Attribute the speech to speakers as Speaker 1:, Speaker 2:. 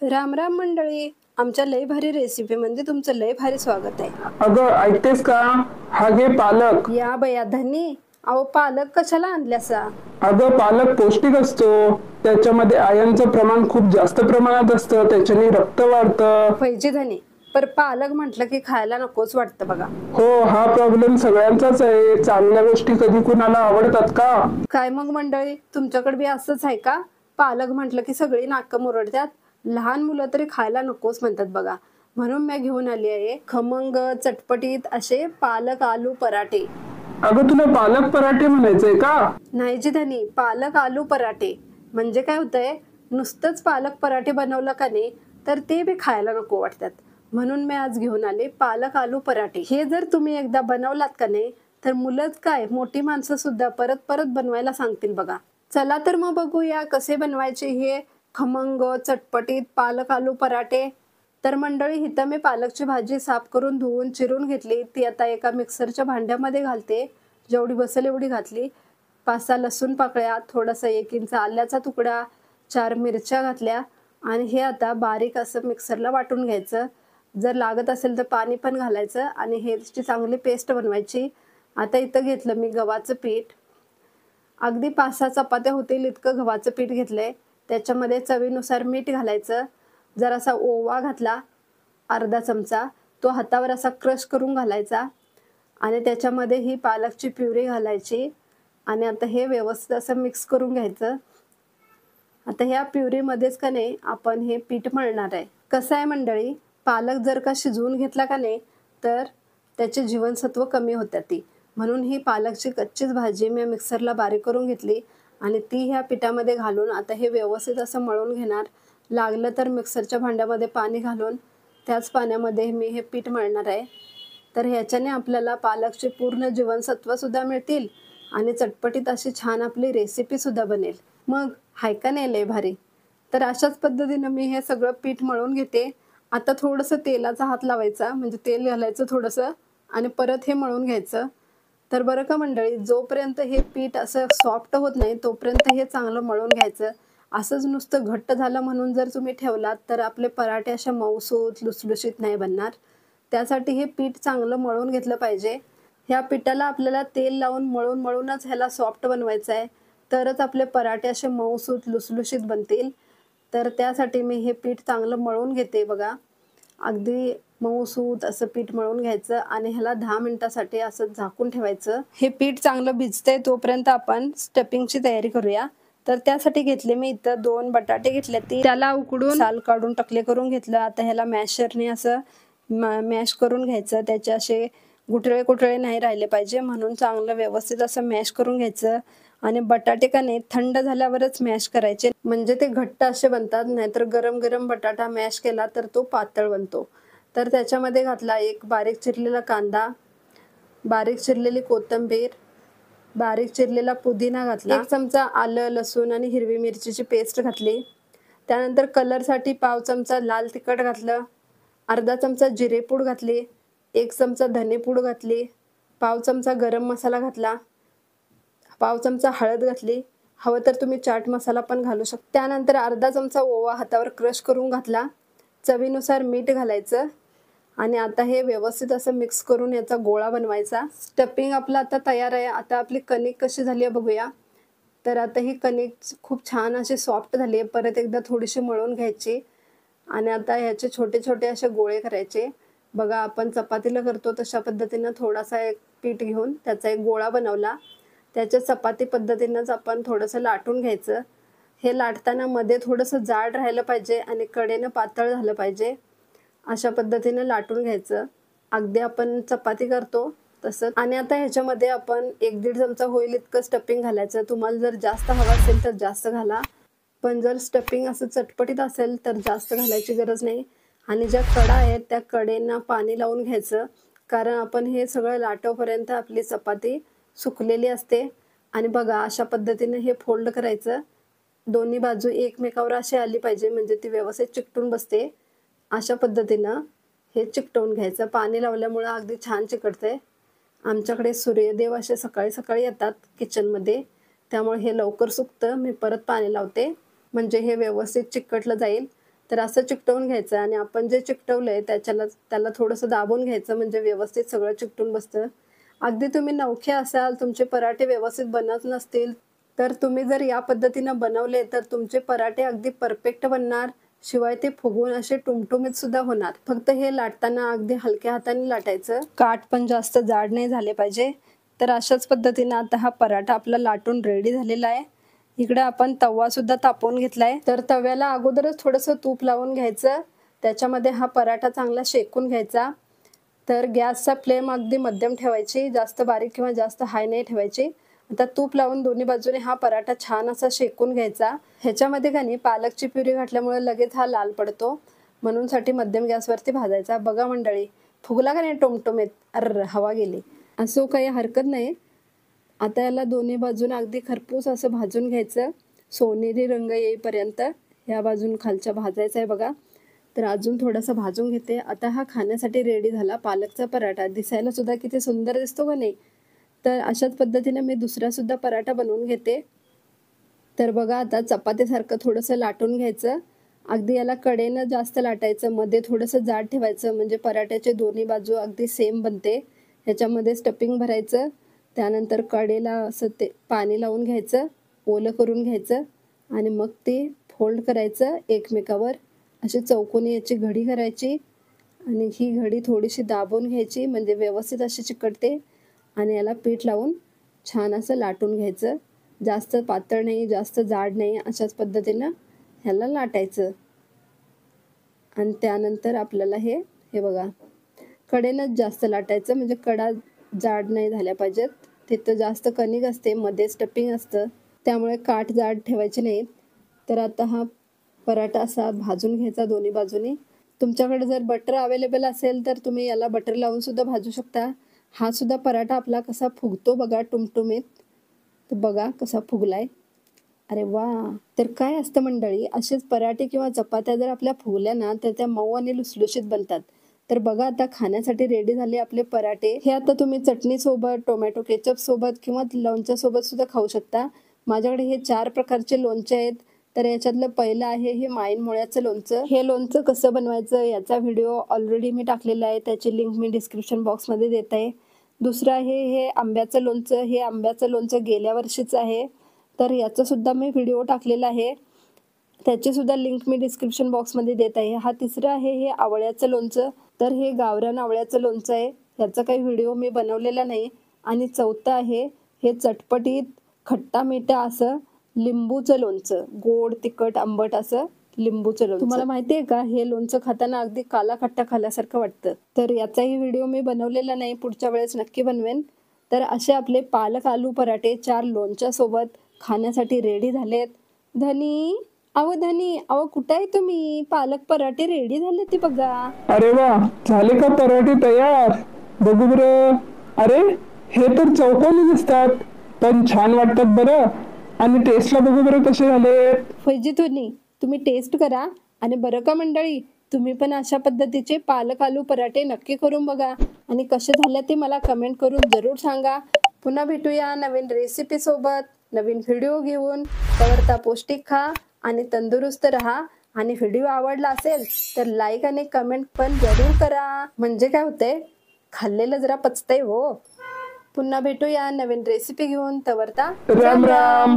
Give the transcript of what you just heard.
Speaker 1: राम राम मंडळी. आमच्या लय भारी रेसिपी मध्ये तुमचं लय भारी स्वागत आहे.
Speaker 2: अगं ऐकतेस का? हा घे पालक.
Speaker 1: या बया धनी, अहो पालक कशाला आणल्यासा?
Speaker 2: अगं पालक पौष्टिक असतो. त्याच्यामध्ये आयर्नचं प्रमाण खूप जास्त प्रमाणात असतं, त्याच्याने रक्त वाढतं.
Speaker 1: पैजे धनी, पर पालक म्हटलं की खायला नकोच वाटतं बघा.
Speaker 2: हो, हा प्रॉब्लेम सगळ्यांचाच आहे. चांगल्या गोष्टी कधी कुणाला आवडतात का?
Speaker 1: काय मग मंडळी, तुमच्याकडे बी असंच आहे का? पालक म्हटलं की सगळी नाटकं मुरडतात. लहान मुलं तरी खायला नकोच म्हणतात बघा. म्हणून मी घेऊन आली आहे खमंग चटपटीत असे पालक आलू पराठे.
Speaker 2: अगं तुला पालक पराठे म्हणायचंय का?
Speaker 1: नाही जी धनी, पालक आलू पराठे. म्हणजे काय होतंय, नुसतंच पालक पराठे बनवलं का नाही तर ते बी खायला नको वाटतात. म्हणून मी आज घेऊन आले पालक आलू पराठे. हे जर तुम्ही एकदा बनवलात का नाही तर मुलंच काय मोठी माणसं सुद्धा परत परत बनवायला सांगतील बघा. चला तर मग बघूया कसे बनवायचे हे खमंग चटपटीत पालक आलू पराठे. तर मंडळी, इथं मी पालकची भाजी साफ करून धुवून चिरून घेतली. ती आता एका मिक्सरच्या भांड्यामध्ये घालते. जेवढी बसेल एवढी घातली. 5-6 लसूण पाकळ्या, थोडासा 1 इंच आल्याचा तुकडा, 4 मिरच्या घातल्या आणि हे आता बारीक असं मिक्सरला वाटून घ्यायचं. जर लागत असेल तर पाणी पण घालायचं आणि ह्याची चांगली पेस्ट बनवायची. आता इथं घेतलं मी गव्हाचं पीठ. अगदी 5-6 चपात्या होतील इतकं गव्हाचं पीठ घेतलंय. त्याच्यामध्ये चवीनुसार मीठ घालायचं. जरासा ओवा घातला, अर्धा चमचा. तो हातावर असा क्रश करून घालायचा आणि त्याच्यामध्ये ही पालकची प्युरी घालायची आणि आता हे व्यवस्थित असं मिक्स करून घ्यायचं. आता ह्या प्युरीमध्येच का नाही आपण हे पीठ मळणार आहे. कसं आहे मंडळी, पालक जर का शिजवून घेतला का नाही तर त्याचे जीवनसत्व कमी होतात ती. म्हणून ही पालकची कच्चीच भाजी मी मिक्सरला बारीक करून घेतली आणि ती ह्या पिठामध्ये घालून आता हे व्यवस्थित असं मळून घेणार. लागलं तर मिक्सरच्या भांड्यामध्ये पाणी घालून त्याच पाण्यामध्ये मी हे पीठ मळणार आहे. तर ह्याच्याने आपल्याला पालकचे पूर्ण जीवनसत्वसुद्धा मिळतील आणि चटपटीत अशी छान आपली रेसिपीसुद्धा बनेल. मग हाय का नाही लय भारी? तर अशाच पद्धतीनं मी हे सगळं पीठ मळून घेते. आता थोडंसं तेलाचा हात लावायचा, म्हणजे तेल घालायचं थोडंसं आणि परत हे मळून घ्यायचं. तर बरं का मंडळी, जोपर्यंत हे पीठ असं सॉफ्ट होत नाही तोपर्यंत हे चांगलं मळून घ्यायचं. असंच नुसतं घट्ट झालं म्हणून जर तुम्ही ठेवलात तर आपले पराठे अशा मऊसूत लुसलुशीत नाही बनणार. त्यासाठी हे पीठ चांगलं मळून घेतलं पाहिजे. ह्या पिठाला आपल्याला तेल लावून मळूनच ह्याला सॉफ्ट बनवायचं आहे. तरच आपले पराठे असे मऊसूत लुसलुशीत बनतील. तर त्यासाठी मी हे पीठ चांगलं मळून घेते बघा. अगदी मऊसूत असं पीठ मळून घ्यायचं आणि ह्याला 10 मिनिटासाठी असं झाकून ठेवायचं. हे पीठ चांगलं भिजतंय तोपर्यंत आपण स्टफिंगची तयारी करूया. तर त्यासाठी घेतले मी इथं 2 बटाटे घेतले. त्याला उकडून साल काढून टकले करून घेतलं. आता ह्याला मॅशरने असं मॅश करून घ्यायचं. त्याचे असे गुठळे गुठळे नाही राहिले पाहिजे म्हणून चांगलं व्यवस्थित असं मॅश करून घ्यायचं. आणि बटाटे का नाही थंड झाल्यावरच मॅश करायचे, म्हणजे ते घट्ट असे बनतात. नाहीतर गरम गरम बटाटा मॅश केला तर तो पातळ बनतो. तर त्याच्यामध्ये घातला एक बारीक चिरलेला कांदा, बारीक चिरलेली कोथिंबीर, बारीक चिरलेला पुदिना घातला, 1 चमचा आलं लसूण आणि हिरवी मिरचीची पेस्ट घातली. त्यानंतर कलरसाठी 1/2 चमचा लाल तिखट घातलं, अर्धा चमचा जिरेपूड घातली, 1 चमचा धनेपूड घातली, 1/2 चमचा गरम मसाला घातला, 1/2 चमचा हळद घातली. हवं तर तुम्ही चाट मसाला पण घालू शकता. त्यानंतर अर्धा चमचा ओवा हातावर क्रश करून घातला. चवीनुसार मीठ घालायचं आणि आता हे व्यवस्थित असं मिक्स करून याचा गोळा बनवायचा. स्टफिंग आपलं आता तयार आहे. आता आपली कणिक कशी झाली आहे बघूया. तर आता ही कणिक खूप छान अशी सॉफ्ट झाली आहे. परत एकदा थोडीशी मळून घ्यायची आणि आता ह्याचे छोटे छोटे असे गोळे करायचे. बघा आपण चपातीला करतो तशा पद्धतीनं थोडासा एक पीठ घेऊन त्याचा एक गोळा बनवला. त्याच्या चपाती पद्धतीनंच आपण थोडंसं लाटून घ्यायचं. हे लाटताना मध्ये थोडंसं जाड राहिलं पाहिजे आणि कडेनं पातळ झालं पाहिजे. अशा पद्धतीनं लाटून घ्यायचं, अगदी आपण चपाती करतो तसं. आणि आता ह्याच्यामध्ये आपण 1-1.5 चमचा होईल इतकं स्टफिंग घालायचं. तुम्हाला जर जास्त हवं असेल तर जास्त घाला, पण जर स्टफिंग असं चटपटीत असेल तर जास्त घालायची गरज नाही. आणि ज्या कडा आहेत त्या कडेंना पाणी लावून घ्यायचं, कारण आपण हे सगळं लाटोपर्यंत आपली चपाती सुकलेली असते. आणि बघा अशा पद्धतीने हे फोल्ड करायचं. दोन्ही बाजू एकमेकावर अशी आली पाहिजे, म्हणजे ती व्यवस्थित चिकटून बसते. अशा पद्धतीनं हे चिकटवून घ्यायचं. पाणी लावल्यामुळं अगदी छान चिकटते. आमच्याकडे सूर्यदेव असे सकाळी सकाळी येतात किचनमध्ये, त्यामुळे हे लवकर सुकतं. मी परत पाणी लावते म्हणजे हे व्यवस्थित चिकटलं जाईल. तर असं चिकटवून घ्यायचं आणि आपण जे चिकटवलंय त्याला थोडंसं दाबून घ्यायचं, म्हणजे व्यवस्थित सगळं चिकटून बसतं. अगदी तुम्ही नवखे असाल, तुमचे पराठे व्यवस्थित बनत नसतील, तर तुम्ही जर या पद्धतीनं बनवले तर तुमचे पराठे अगदी परफेक्ट बनणार. शिवाय ते फुगून असे टुमटुमीत सुद्धा होणार. फक्त हे लाटताना अगदी हलक्या हाताने लाटायचं, काठ पण जास्त जाड नाही झाले पाहिजे. तर अशाच पद्धतीनं आता हा पराठा आपला लाटून रेडी झालेला आहे. इकडे आपण तवा सुद्धा तापवून घेतलाय. तर तव्याला अगोदरच थोडंसं तूप लावून घ्यायचं, त्याच्यामध्ये हा पराठा चांगला शेकून घ्यायचा. तर गॅसचा फ्लेम अगदी मध्यम ठेवायची, जास्त बारीक किंवा जास्त हाय नाही ठेवायची. आता तूप लावून दोन्ही बाजूने हा पराठा छान असा शेकून घ्यायचा. ह्याच्यामध्ये का नाही पालकची प्युरी घातल्यामुळे लगेच हा लाल पडतो, म्हणून साठी मध्यम गॅसवरती भाजायचा. बघा मंडळी, फुगला का नाही टोमटोमेत? अर हवा गेली. असो काही हरकत नाही. आता याला दोन्ही बाजून अगदी खरपूस असं भाजून घ्यायचं, सोनेरी रंग येईपर्यंत या बाजून खालच्या भाजायचं आहे बघा. तर अजून थोडासा भाजून घेते. आता हा खाण्यासाठी रेडी झाला पालकचा पराठा. दिसायला सुद्धा किती सुंदर दिसतो का नाही? तर अशाच पद्धतीने मी दुसरा सुद्धा पराठा बनवून घेते. तर बघा, आता चपातीसारखं थोडंसं लाटून घ्यायचं. अगदी याला कडेनं जास्त लाटायचं, मध्ये थोडंसं जाड ठेवायचं, म्हणजे पराठ्याचे दोन्ही बाजू अगदी सेम बनते. ह्याच्यामध्ये स्टफिंग भरायचं, त्यानंतर कडेला असं ते पाणी लावून घ्यायचं, ओलं करून घ्यायचं आणि मग ते फोल्ड करायचं एकमेकावर. अशी चौकोनी याची घडी करायची आणि ही घडी थोडीशी दाबून घ्यायची, म्हणजे व्यवस्थित अशी चिकटते. आणि याला पीठ लावून छान असं लाटून घ्यायचं. जास्त पातळ नाही, जास्त जाड नाही, अशाच पद्धतीनं ह्याला लाटायचं. आणि त्यानंतर आपल्याला हे बघा, कडेनंच जास्त लाटायचं, म्हणजे कडा जाड नाही झाल्या पाहिजेत. तिथं जास्त कणिक असते, मध्ये स्टफिंग असतं, त्यामुळे काठ जाड ठेवायचे नाहीत. तर आता हा पराठा असा भाजून घ्यायचा दोन्ही बाजूनी. तुमच्याकडे जर बटर अवेलेबल असेल तर तुम्ही याला बटर लावून सुद्धा भाजू शकता. हा सुद्धा पराठा आपला कसा फुगतो बघा टुमटुमीत. तर बघा कसा फुगलाय. अरे वा. तर काय असतं मंडळी, असेच पराठे किंवा चपात्या जर आपल्या फुगल्या ना तर त्या मऊ आणि लुसलुशीत बनतात. तर बघा, आता खाण्यासाठी रेडी झाले आपले पराठे. हे आता तुम्ही चटणी सोबत, टोमॅटो केचप सोबत किंवा लोणच्या सोबत सुद्धा खाऊ शकता. माझ्याकडे हे 4 प्रकारचे लोणचे आहेत. तर याच्यातलं पहिलं आहे हे माईन मुळ्याचं लोणचं. हे लोणचं कसं बनवायचं याचा व्हिडिओ ऑलरेडी मी टाकलेला आहे, त्याची लिंक मी डिस्क्रिप्शन बॉक्समध्ये देत आहे. दुसरं आहे हे आंब्याचं लोणचं. हे आंब्याचं लोणचं गेल्या वर्षीचं आहे, तर याचा सुद्धा मी व्हिडिओ टाकलेला आहे, त्याची सुद्धा लिंक मी डिस्क्रिप्शन बॉक्समध्ये देत आहे. हा तिसरं आहे हे आवळ्याचं लोणचं. तर हे गावरान आवळ्याचं लोणचं आहे, याचा काही व्हिडिओ मी बनवलेला नाही. आणि चौथं आहे हे चटपटीत खट्टा मिठा असं लिंबूचं लोणचं, गोड तिखट आंबट असं लिंबूचं लोणचं. तुम्हाला माहिती आहे का, हे लोणचं खाताना अगदी काला खट्टा खाल्ल्यासारखं वाटतं. तर याचाही व्हिडिओ मी बनवलेला नाही, पुढच्या वेळेस नक्की बनवेन. तर असे आपले पालक आलू पराठे 4 लोणच्या सोबत खाण्यासाठी रेडी झालेत. धनी, अहो कुठे आहे तुम्ही? पालक पराठे रेडी झाले ते बघा.
Speaker 2: अरे वा, झाले का पराठे तयार? बघू बरं. अरे, हे तर चौकोनी दिसतात, पण छान वाटतात बरं. आणि टेस्टला बघू बरं कसे झाले.
Speaker 1: फैजी धोनी, तुम्ही टेस्ट करा. आणि बरं का मंडळी, तुम्ही पण अशा पद्धतीचे पालक आलू पराठे नक्की करून बघा आणि कसे झाले ते मला कमेंट करून जरूर सांगा. पुन्हा भेटूया नवीन रेसिपी सोबत, नवीन व्हिडिओ घेऊन. तोपर्यंत पौष्टिक खा आणि तंदुरुस्त राहा. आणि व्हिडिओ आवडला असेल तर लाईक आणि कमेंट पण जरूर करा, म्हणजे काय होतंय, खाल्लेलं जरा पचतंय हो. पुन्हा भेटूया नवीन रेसिपी घेऊन. तोपर्यंत
Speaker 2: राम राम.